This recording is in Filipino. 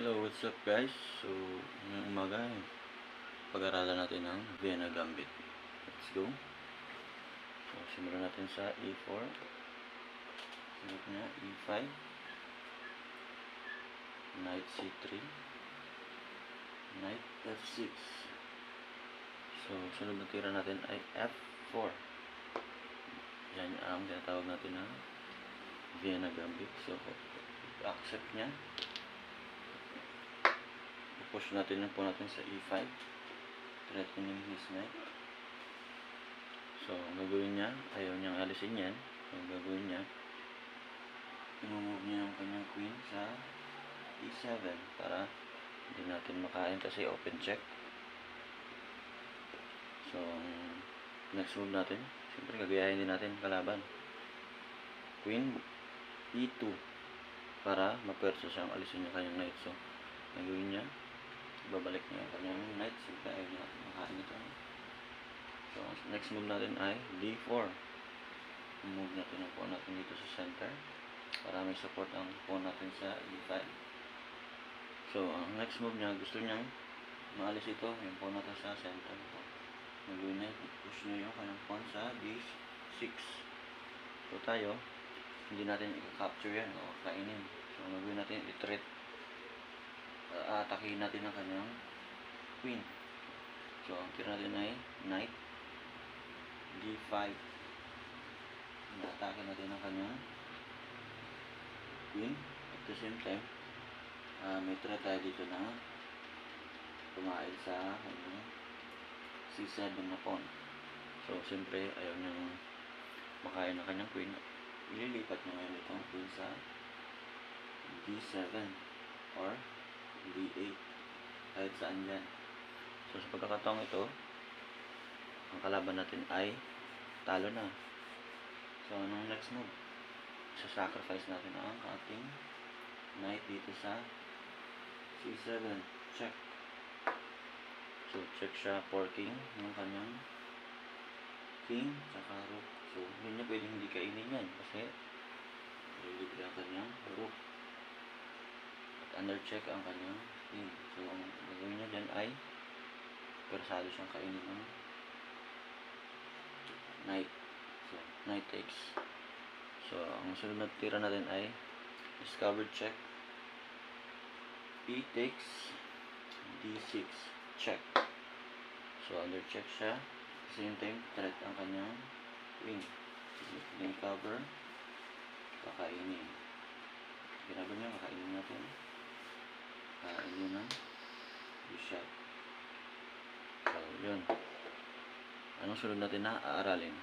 Hello, what's up guys? So, ngayong umaga, pag-aralan natin ang Vienna Gambit. Let's go. So, simulan natin sa E4. Sunod na E5. Knight C3. Knight F6. So, sunod na tira natin ay F4. Yan ang tinatawag natin na Vienna Gambit. So, accept niya. Push natin yung pawn natin sa E5. Threatening his knight. So, ang gagawin niya, ayaw niyang alisin yan. So, ang gagawin niya, i-move niya yung kanyang queen sa E7 para hindi natin makain kasi open check. So, next move natin, siyempre gagayahin din natin kalaban. Queen E2 para mapwersa siyang alisin yung kanyang knight. So, ang gagawin niya, babalik niya yung kanyang knight. Siyempre ayaw niya natin makain ito. So, next move natin ay D4. Move natin ang pawn natin dito sa center para may support ang pawn natin sa E5. So, ang next move niya, gusto niyang maalis ito, yung pawn natin sa center. Nagawin niya, push niya yung kanyang pawn sa D6. So, tayo, hindi natin i-capture yan o kainin. So, nagawin natin i-threat. Atakihin natin ang kanyang queen. So, ang tira natin ay knight D5. Atake natin ang kanyang queen. At the same time, may threat tayo dito na tumail sa kanyang C7 na pawn. So, siyempre, ayaw niyang makain ang kanyang queen. Ililipat niya ngayon itong queen sa D7 or D8 kahit saan yan. So, sa pagkakataong ito, ang kalaban natin ay talo na. So, anong next move? Sasacrifice natin ang ating knight dito sa C7. Check. So, check siya forking ng kanyang king tsaka rook. So, hindi niya pwedeng hindi kainin yan kasi libre ang kanyang rook. At under check ang kanyang king. So, ang gagawin niya dyan ay persado siyang kainin ng knight. So, knight takes. So, ang sunod na tira natin ay discovered check. P takes D6 check. So, under check siya. At the same time, threat ang kanyang queen. Then cover. Kakainin. Ginaban niya, kakainin natin. Kakainin ng bishop. So, yun. Anong sunod natin na aaralin?